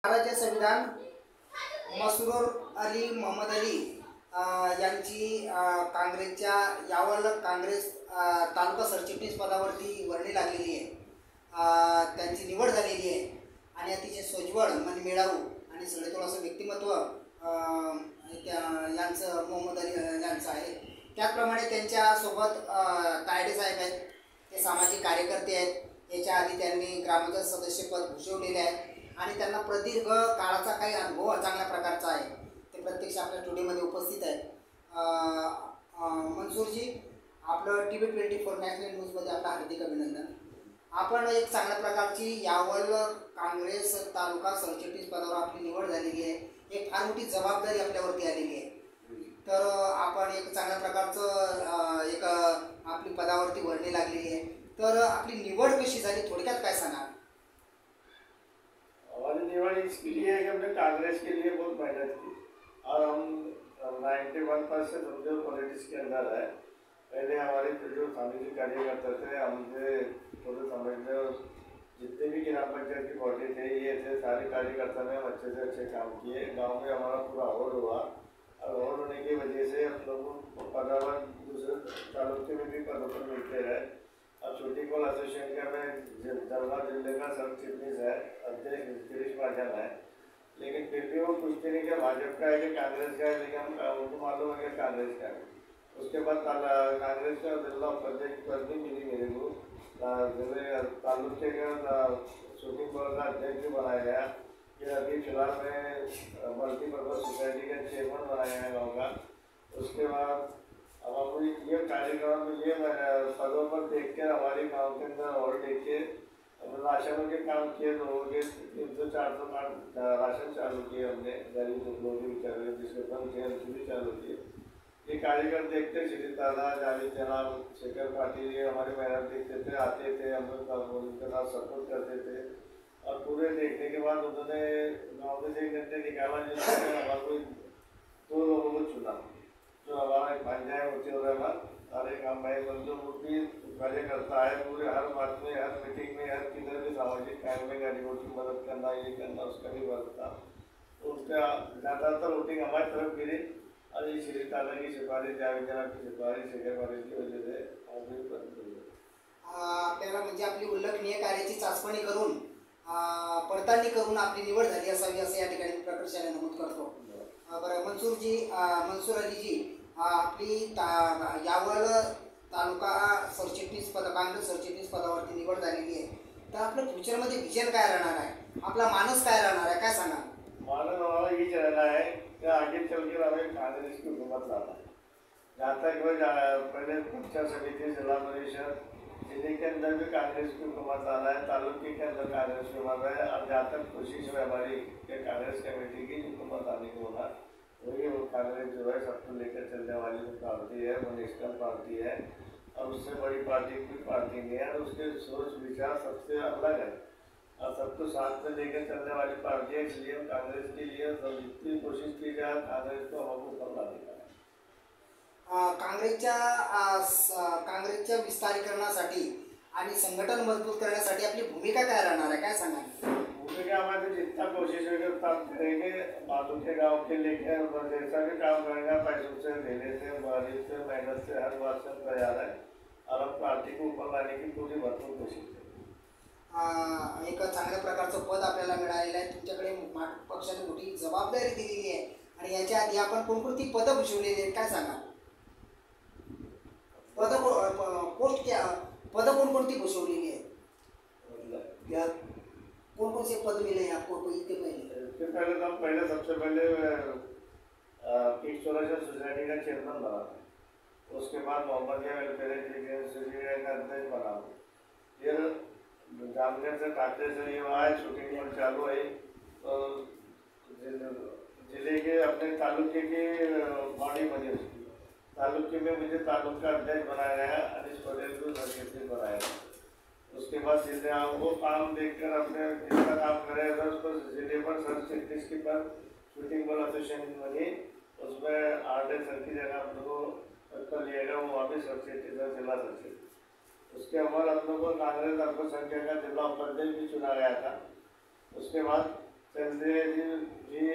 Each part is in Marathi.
भारताचे संविधान मसरूर अली मोहम्मद अली यांची काँग्रेसच्या यावल काँग्रेस तालुका सरचिटणीस पदावरती वर्णी लागलेली आहे। त्यांची निवड झालेली आहे आणि अतिशय सोज्वळ मनमिळावू आणि सडेतोड असं व्यक्तिमत्व यांचं मोहम्मद अली यांचं आहे। त्याचप्रमाणे त्यांच्यासोबत तायडे साहेब आहेत, ते सामाजिक कार्यकर्ते आहेत। याच्या आधी त्यांनी ग्रामपंचायत सदस्यपद भूषवलेले आहे आणि त्यांना प्रदीर्घ काळाचा काही अनुभव चांगल्या प्रकारचा आहे। ते प्रत्यक्ष आपल्या स्टुडिओमध्ये उपस्थित आहेत। मनसूरजी, आपलं TV24 नॅशनल न्यूजमध्ये आपलं हार्दिक अभिनंदन। आपण एक चांगल्या प्रकारची यावल काँग्रेस तालुका सरचिटणीस पदावर आपली निवड झालेली आहे। एक फार मोठी जबाबदारी आपल्यावरती आलेली आहे, तर आपण एक चांगल्या प्रकारचं एक आपली पदावरती वर्णी लागलेली आहे। तर आपली निवड कशी झाली, थोडक्यात काय सांगा? हमारी निवड इसके लिए है कि हमने कांग्रेस के लिए बहुत मेहनत की और हम 91% समझो पॉलिटिक्स के अंदर है। पहले हमारे जो सामाजिक कार्यकर्ता थे, हमसे थोड़े समझने जितने भी ग्राम पंचायत की बॉडी थे, ये थे सारे कार्यकर्ता ने अच्छे से अच्छे काम किए। गांव में हमारा पूरा होड़ हुआ और होड़ होने की वजह से हम लोगों को पदावर दूसरे तालुके में भी पदों मिलते रहे। अब छोटी कोल एसोसिएशन में जलवा जिले का सब चिटनीस है, अध्यक्ष गिरीश महाजन है, लेकिन फिर भी वो पूछते नहीं कि भाजपा का है कि कांग्रेस का है, लेकिन हम उनको मालूम है कि कांग्रेस का है। उसके बाद कांग्रेस का जिला उपाध्यक्ष पद भी मिली मेरे को, जिले तालुके का शूटिंग बोर्ड का अध्यक्ष भी बनाया गया। फिर अभी फिलहाल में मल्टीपर्पज सोसाइटी का चेयरमैन बनाया है गाँव का। उसके बाद अब हम ये कार्यक्रम में ये पदों पर देख कर हमारे गांव के अंदर और देख के राशन के काम किए, लोगों के 300-400 कार्ड राशन चालू किए हमने, गरीब लोग भी चालू, जिसके बंद थे उनकी भी चालू किए। ये कार्यक्रम देखते श्री दादा जावेद जनाब शेखर पाटिल ये हमारे मेहनत देखते थे, आते थे, हम लोग उनके साथ सपोर्ट करते थे। और पूरे देखने के बाद उन्होंने गाँव में से 1 घंटे निकाला जिसमें हमारे को 2 लोगों को चुना, जो हमारा एक भांजा है ऊँचे रहना और एक हम भाई बंधु मूर्ति कार्य करता है। पूरे हर बात में, हर मीटिंग में, हर किधर भी सामाजिक कार्य में गरीबों की मदद करना, ये करना, उसका भी वर्क था। तो उसका ज़्यादातर वोटिंग हमारी तरफ गिरी और ये श्री ताला की सिफारिश, जावेद जनाब की सिफारिश, शेखर पाटिल की वजह से आपल्याला म्हणजे आपली उल्लेखनीय कार्याची चाचपणी करून पडताळणी करून आपली निवड झाली असावी असं या ठिकाणी प्रकर्षाने नमूद करतो। बरं मनसूर अलीजी, आपली यावल तालुका सरचिटणीस पद काँग्रेस सरचिटणीस पदावरती निवड झालेली आहे, तर आपलं फ्युचरमध्ये विजन काय राहणार आहे, आपला मानस काय राहणार आहे, काय सांगा? मानस हमारा ये रहना है कि आगे चल के हमें कांग्रेस की हुकूमत लाना है। जहाँ तक वो पहले पंचायत समिति, जिला परिषद, जिले के अंदर भी कांग्रेस की हुकूमत लाना है, तालुके के अंदर कांग्रेस की हुकूमत है। और जहाँ तक कोशिश है हमारी कि कांग्रेस कमेटी की हुकूमत आने को होना, वही वो कांग्रेस जो है सबको लेकर चलने वाली पार्टी है, वो नेशनल पार्टी है और उससे बड़ी पार्टी कोई पार्टी नहीं है। और उसके सोच विचार सबसे अलग है और सबको साथ में लेकर चलने वाली पार्टी है। इसलिए हम कांग्रेस के लिए सब जितनी कोशिश की जाए कांग्रेस को हमको ऊपर लाने का। काँग्रेसच्या विस्तारीकरणासाठी आणि संघटन मजबूत करण्यासाठी आपली भूमिका काय राहणार आहे, काय सांगा? भूमिका हमारी जितना कोशिश होगी उतना करेंगे। मालूम के गाँव के लेकर जैसा भी काम करेंगे, पैसों से, देने से, मरीज से, मेहनत से, हर बात से तैयार है और हम पार्टी को ऊपर लाने की पूरी भरपूर कोशिश करेंगे। एक चांगल्या प्रकारचं पद आपल्याला मिळालेलं आहे, तुमच्याकडे पक्षाने मोठी जबाबदारी दिलेली आहे आणि याच्या आधी आपण कोणकोणती पदं भूषवलेली आहेत, काय सांगा? पद कोणकोणती भूषवलेली है, कौन कौन से पद मिले हैं आपको इसके पहले? इसके पहले तो पहले सबसे पहले किशोरेश्वर सोसाइटी का चेयरमैन बना था। उसके बाद मोहम्मदिया वेलफेयर एजुकेशन का अध्यक्ष बना। फिर जामनगर से काटे से ये वहाँ शूटिंग पर चालू है, तो जिले के अपने तालुके की बॉडी बनी उसकी। तालुके में मुझे तालुका अध्यक्ष बनाया गया, अनिश पटेल को सरचिटनीस बनाया गया। उसके बाद जिले वो काम देखकर अपने जितना काम करे था उसको जिले पर सरचिटनीस की पर शूटिंग बॉल एसोसिएशन बनी, उसमें RD सर की जगह हम लोग को लिया गया, वो वहाँ भी सरचिटनीस जिला सरचिटनीस। उसके बाद हम लोग को कांग्रेस अल्पसंख्यक का जिला उपाध्यक्ष भी चुना गया था। उसके बाद त्यांचे जी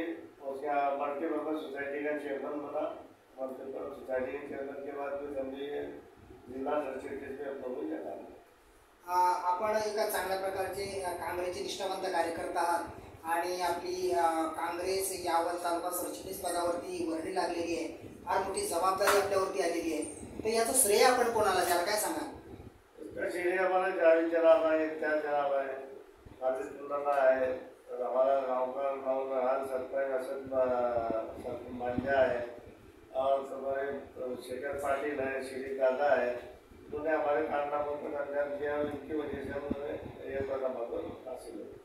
उसका मल्टीपर्पज सोसाइटी का चेयरमैन बना, मल्टीपर्पज सोसाइटी के चेयरमैन के बाद फिर हमने जिला सरचिटणीस में अपना भी जाना। आपण एका चांगल्या प्रकारचे काँग्रेसचे निष्ठावंत कार्यकर्ता आहात आणि आपली काँग्रेस यावल तालुका सरचिटणीस पदावरती वर्णी लागलेली आहे, फार मोठी जबाबदारी आपल्यावरती आलेली आहे, तर याचं श्रेय आपण कोणाला द्याल, काय सांगा? इसका श्रेय हमारा जावेद जनाब है, इम्तियाज जनाब है, खालिद मुल्ला है, और हमारा गांव का नौजवान सरपंच असद मांझा है, और हमारे शेखर पाटिल है, श्री दादा है, उन्होंने हमारे कारनामों को अंजाम दिया और इनकी वजह से हमें ये पद हासिल हुआ।